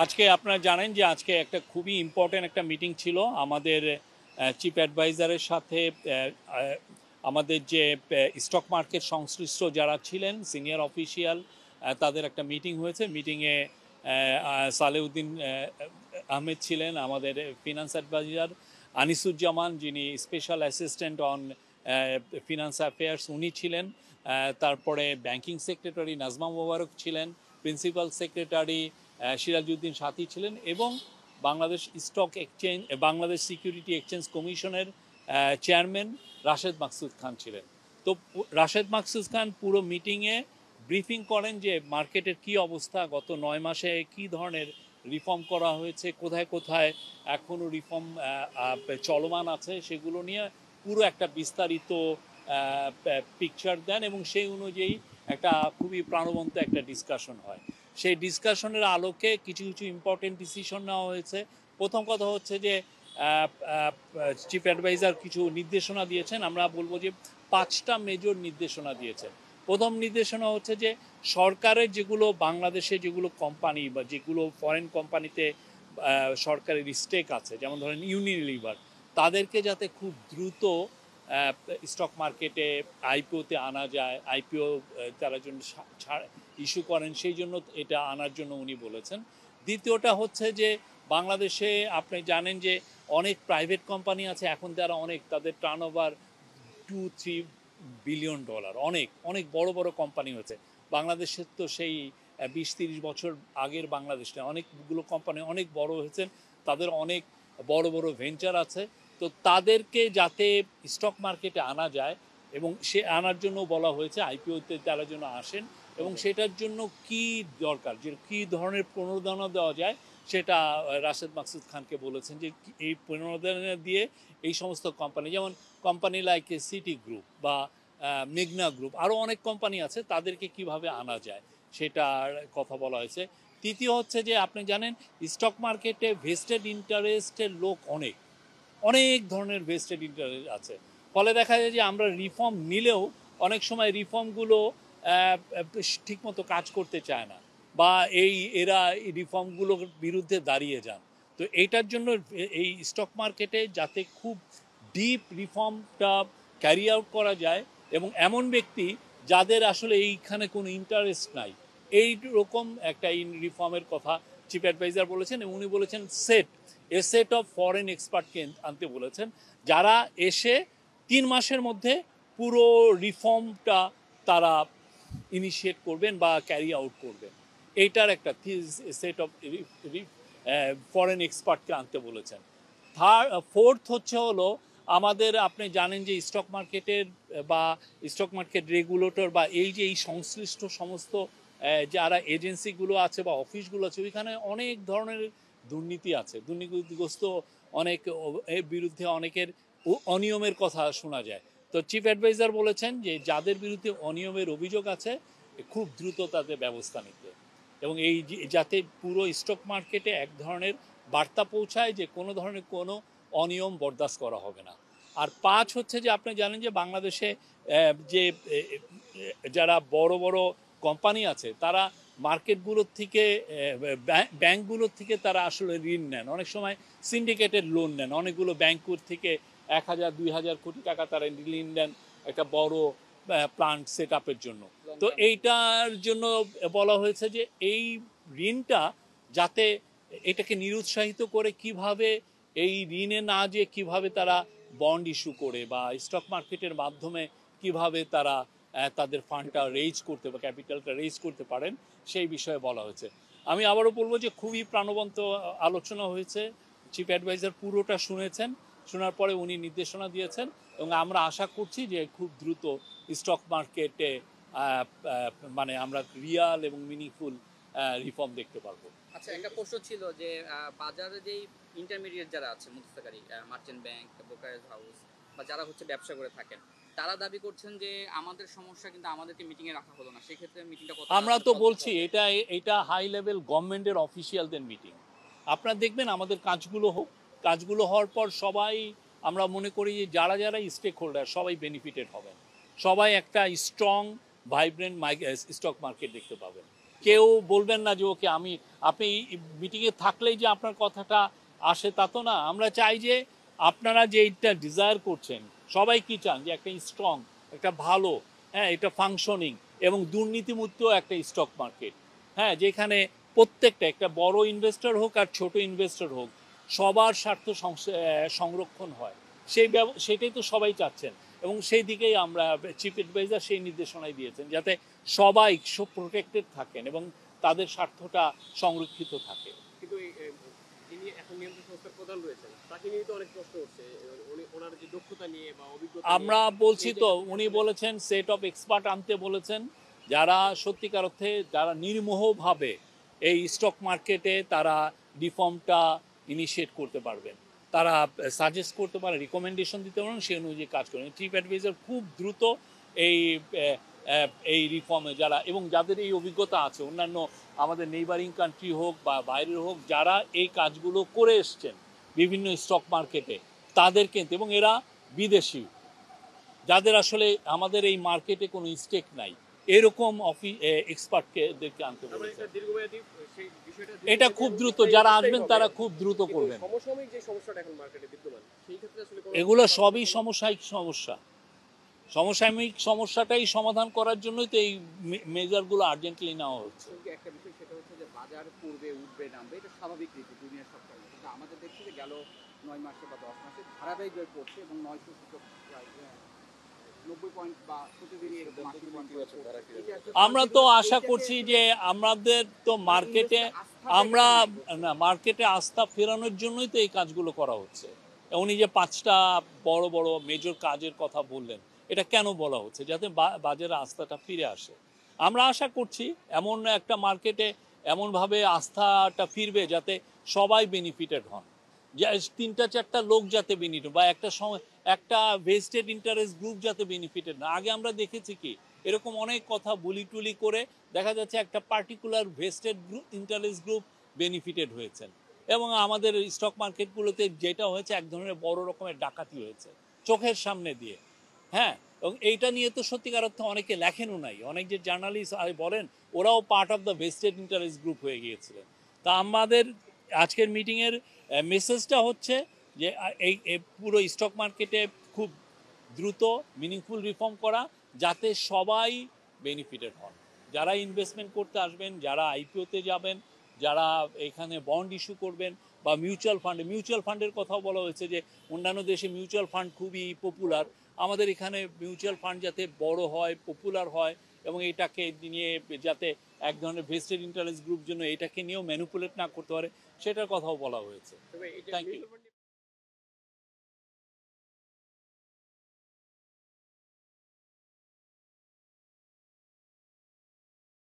আজকে আপনারা জানেন যে আজকে একটা খুবই ইম্পর্টেন্ট একটা মিটিং ছিল আমাদের চিফ অ্যাডভাইজারের সাথে। আমাদের যে স্টক মার্কেট সংশ্লিষ্ট যারা ছিলেন সিনিয়র অফিসিয়াল, তাদের একটা মিটিং হয়েছে। মিটিংয়ে সালেউদ্দিন আহমেদ ছিলেন, আমাদের ফিনান্স অ্যাডভাইজার আনিসুজ্জামান যিনি special assistant on finance affairs উনি ছিলেন, তারপরে ব্যাংকিং সেক্রেটারি নাজমা মোবারক ছিলেন, প্রিন্সিপাল সেক্রেটারি সিরাজউদ্দিন সাথী ছিলেন, এবং Bangladesh stock exchange Bangladesh security exchange কমিশনের চেয়ারম্যান রাশেদ মাকসুদ খান ছিলেন। তো রাশেদ মাকসুদ খান পুরো মিটিংয়ে ব্রিফিং করেন যে মার্কেটের কি অবস্থা, গত 9 মাসে কি ধরনের রিফর্ম করা হয়েছে, কোথায় কোথায় এখনও রিফর্ম চলমান আছে, সেগুলো নিয়ে পুরো একটা বিস্তারিত পিকচার দেন, এবং সেই অনুযায়ী একটা খুবই প্রাণবন্ত একটা ডিসকাশন হয়। সেই ডিসকাশনের আলোকে কিছু কিছু ইম্পর্টেন্ট ডিসিশন নেওয়া হয়েছে। প্রথম কথা হচ্ছে যে চিফ অ্যাডভাইজার কিছু নির্দেশনা দিয়েছেন, আমরা বলবো যে 5টা মেজর নির্দেশনা দিয়েছেন। প্রথম নির্দেশনা হচ্ছে যে সরকারের যেগুলো বাংলাদেশে যেগুলো কোম্পানি বা যেগুলো ফরেন কোম্পানিতে সরকারের স্টেক আছে, যেমন ধরেন ইউনিলিভার, তাদেরকে যাতে খুব দ্রুত স্টক মার্কেটে আইপিওতে আনা যায়, আইপিও তারা জন্য ছাড় ইস্যু করেন, সেই জন্য এটা আনার জন্য উনি বলেছেন। দ্বিতীয়টা হচ্ছে যে বাংলাদেশে আপনি জানেন যে অনেক প্রাইভেট কোম্পানি আছে, এখন তারা অনেক তাদের টার্নওভার $2-3 বিলিয়ন, অনেক অনেক বড় বড় কোম্পানি হয়েছে। বাংলাদেশের তো সেই 20-30 বছর আগের বাংলাদেশ না, অনেকগুলো কোম্পানি অনেক বড় হয়েছেন, তাদের অনেক বড় বড় ভেঞ্চার আছে। তো তাদেরকে যাতে স্টক মার্কেটে আনা যায়, এবং সে আনার জন্য বলা হয়েছে আইপিওতে তারা যেন আসেন, এবং সেটার জন্য কি দরকার, যে কী ধরনের প্রণোদনা দেওয়া যায়, সেটা রাশেদ মাকসুদ খানকে বলেছেন যে এই প্রণোদনা দিয়ে এই সমস্ত কোম্পানি, যেমন কোম্পানি লাইক সিটি গ্রুপ বা মেঘনা গ্রুপ, আরও অনেক কোম্পানি আছে, তাদেরকে কিভাবে আনা যায় সেটার কথা বলা হয়েছে। তৃতীয় হচ্ছে যে আপনি জানেন স্টক মার্কেটে ভেস্টেড ইন্টারেস্টের লোক অনেক অনেক ধরনের ভেস্টেড ইন্টারেস্ট আছে। ফলে দেখা যায় যে আমরা রিফর্ম নিলেও অনেক সময় রিফর্মগুলো ঠিকমতো কাজ করতে চায় না, বা এরা রিফর্মগুলোর বিরুদ্ধে দাঁড়িয়ে যান। তো এইটার জন্য এই স্টক মার্কেটে যাতে খুব ডিপ রিফর্মটা ক্যারি আউট করা যায়, এবং এমন ব্যক্তি যাদের আসলে এইখানে কোনো ইন্টারেস্ট নাই, এই রকম একটা রিফর্মের কথা চিফ অ্যাডভাইজার বলেছেন। এবং উনি বলেছেন সেট অফ ফরেন এক্সপার্টকে আনতে বলেছেন, যারা এসে 3 মাসের মধ্যে পুরো রিফর্মটা তারা ইনিশিয়েট করবেন বা ক্যারি আউট করবেন। এইটার একটা সেট অফ ফরেন এক্সপার্টকে আনতে বলেছেন। ফোর্থ হচ্ছে হলো আমাদের, আপনি জানেন যে স্টক মার্কেটের বা স্টক মার্কেট রেগুলেটর বা এই যে এই সংশ্লিষ্ট সমস্ত যারা এজেন্সিগুলো আছে বা অফিসগুলো আছে, ওইখানে অনেক ধরনের দুর্নীতি আছে, দুর্নীতিগ্রস্ত অনেক, এর বিরুদ্ধে অনেকের অনিয়মের কথা শোনা যায়। তো চিফ অ্যাডভাইজার বলেছেন যে যাদের বিরুদ্ধে অনিয়মের অভিযোগ আছে খুব দ্রুত তাদের ব্যবস্থা নিতে, এবং এই যাতে পুরো স্টক মার্কেটে এক ধরনের বার্তা পৌঁছায় যে কোনো ধরনের কোনো অনিয়ম বরদাস্ত করা হবে না। আর 5 হচ্ছে যে আপনি জানেন যে বাংলাদেশে যে যারা বড় বড় কোম্পানি আছে, তারা মার্কেটগুলোর থেকে ব্যাংকগুলোর থেকে তারা আসলে ঋণ নেন, অনেক সময় সিন্ডিকেটেড লোন নেন, অনেকগুলো ব্যাংকুর থেকে 1,000-2,000 কোটি টাকা তারা ঋণ নেন একটা বড় প্লান্ট সেট আপের জন্য। তো এইটার জন্য বলা হয়েছে যে এই ঋণটা যাতে এটাকে নিরুৎসাহিত করে কিভাবে এই ঋণে না যে কিভাবে তারা বন্ড ইস্যু করে বা স্টক মার্কেটের মাধ্যমে কিভাবে তারা তাদের ফান্ডটা রেজ করতে বা ক্যাপিটালটা রেজ করতে পারেন, সেই বিষয়ে বলা হয়েছে। আমি আবারও বলবো যে খুবই প্রাণবন্ত আলোচনা হয়েছে। চিফ অ্যাডভাইজার পুরোটা শুনেছেন, শোনার পরে উনি নির্দেশনা দিয়েছেন, এবং আমরা আশা করছি যে খুব দ্রুত স্টক মার্কেটে মানে আমরা রিয়াল এবং মিনিংফুল রিফর্ম দেখতে পারবো। আচ্ছা, একটা প্রশ্ন ছিল যে বাজারে যেই ইন্টারমিডিয়েট যারা আছে, মধ্যস্থকারী, মার্চেন্ট ব্যাংক, ব্রোকারেজ হাউস বা যারা হচ্ছে ব্যবসা করে থাকেন, তারা দাবি করছেন যে আমাদের সমস্যা কিন্তু আমাদেরকে মিটিংয়ে রাখা হলো না, সেক্ষেত্রে মিটিংটা কত? আমরা তো বলছি এটা হাই লেভেল গভর্নমেন্টের অফিসিয়ালদের মিটিং। আপনারা দেখবেন আমাদের কাজগুলো হোক, কাজগুলো হওয়ার পর সবাই, আমরা মনে করি যে যারা যারা স্টেক হোল্ডার সবাই বেনিফিটেড হবেন, সবাই একটা স্ট্রং ভাইব্রেন্ট স্টক মার্কেট দেখতে পাবেন। কেউ বলবেন না যে ওকে আপনি মিটিংয়ে থাকলেই যে আপনার কথাটা আসে তা তো না। আমরা চাই যে আপনারা যে এইটা ডিজায়ার করছেন, সবাই কি চান যে একটা স্ট্রং, একটা ভালো, হ্যাঁ, এটা ফাংশনিং এবং দুর্নীতিমুক্ত একটা স্টক মার্কেট, হ্যাঁ, যেখানে প্রত্যেকটা একটা বড় ইনভেস্টর হোক আর ছোট ইনভেস্টর হোক সবার স্বার্থ সংরক্ষণ হয়। সেটাই তো সবাই চাচ্ছেন এবং সেই দিকেই আমরা চিফ অ্যাডভাইজার সেই নির্দেশনাই দিয়েছেন যাতে সবাই প্রোটেক্টেড থাকেন এবং তাদের স্বার্থটা সংরক্ষিত থাকে। কিন্তু যিনি এখন নিয়ন্ত্রণ সংস্থার প্রধান রয়েছেন তাকে নিয়ে তো অনেক প্রশ্ন উঠছে, ওনার যে দক্ষতা নিয়ে বা অভিজ্ঞতা আমরা বলছি তো, উনি বলেছেন সেট অফ এক্সপার্ট আনতে বলেছেন, যারা সত্যিকার অর্থে যারা নির্মোহভাবে এই স্টক মার্কেটে তারা রিফর্মটা ইনিশিয়েট করতে পারবেন, তারা সাজেস্ট করতে পারে, রিকমেন্ডেশন দিতে পারেন, সেই অনুযায়ী কাজ করেন। চিফ অ্যাডভাইজার খুব দ্রুত এই এই রিফর্মে যারা এবং যাদের এই অভিজ্ঞতা আছে, অন্যান্য আমাদের নেইবারিং কান্ট্রি হোক বা বাইরের হোক, যারা এই কাজগুলো করে এসছেন বিভিন্ন স্টক মার্কেটে, তাদেরকে, এবং এরা বিদেশি, যাদের আসলে আমাদের এই মার্কেটে কোনো স্টেক নাই, এরকম এক্সপার্টদেরকে আনতে বলেছে। এটা খুব দ্রুত, যারা আসবেন তারা খুব দ্রুত করবেন। সমসাময়িক যে সমস্যাটা এখন মার্কেটে বিদ্যমান সেই ক্ষেত্রে আসলে এগুলো সবই সমসাময়িক সমস্যা। সমসাময়িক সমস্যাটাই সমাধান করার জন্যই তো এই মেজারগুলো আর্জেন্টলি নেওয়া হচ্ছে। একটা বিষয় সেটা হচ্ছে যে বাজার পূর্বে উঠবে নামবে, এটা স্বাভাবিক রীতি দুনিয়ার সব কারণে, কিন্তু আমাদের দেখছি যে গেল 9 মাসে বা 10 মাসে ধারাবাহিকভাবে পড়ছে এবং 900 সূচক 90 পয়েন্ট বা প্রতিদিনই এরকম 80 পয়েন্ট করে পড়ছে। আমরা তো আশা করছি যে আমাদের তো মার্কেটে আস্থা ফেরানোর জন্যই তো এই কাজগুলো করা হচ্ছে। উনি যে 5টা বড় বড় মেজর কাজের কথা বললেন, এটা কেন বলা হচ্ছে? যাতে বাজারে আস্থাটা ফিরে আসে। আমরা আশা করছি এমন একটা মার্কেটে এমনভাবে আস্থাটা ফিরবে যাতে সবাই বেনিফিটেড হন, যে 3-4টা লোক যাতে বেনিফিট, বা একটা ভেস্টেড ইন্টারেস্ট গ্রুপ যাতে বেনিফিটেড না। আগে আমরা দেখেছি কি এরকম অনেক কথা বুলি টুলি করে দেখা যাচ্ছে একটা particular vested interest group benefited হয়েছেন, এবং আমাদের স্টক মার্কেটগুলোতে যেটা হয়েছে এক ধরনের বড় রকমের ডাকাতি হয়েছে চোখের সামনে দিয়ে। হ্যাঁ, এবং এইটা নিয়ে তো সত্যিকার অর্থে অনেকে লেখেনও নাই, অনেক যে জার্নালিস্ট বলেন ওরাও part of the vested interest group হয়ে গিয়েছিলেন। তা আমাদের আজকের মিটিংয়ের মেসেজটা হচ্ছে যে এই পুরো স্টক মার্কেটে খুব দ্রুত মিনিংফুল রিফর্ম করা, যাতে সবাই বেনিফিটেড হন, যারা ইনভেস্টমেন্ট করতে আসবেন, যারা আইপিওতে যাবেন, যারা এখানে বন্ড ইস্যু করবেন, বা মিউচুয়াল ফান্ডের কথাও বলা হয়েছে যে অন্যান্য দেশে মিউচুয়াল ফান্ড খুবই পপুলার, আমাদের এখানে মিউচুয়াল ফান্ড যাতে বড় হয়, পপুলার হয়, এবং এটাকে নিয়ে যাতে এক ধরনের ভেস্টেড ইন্টারেস্ট গ্রুপ জন্য এটাকে নিয়েও ম্যানিপুলেট না করতে পারে, সেটার কথাও বলা হয়েছে। তবে এটা থ্যাংক ইউ।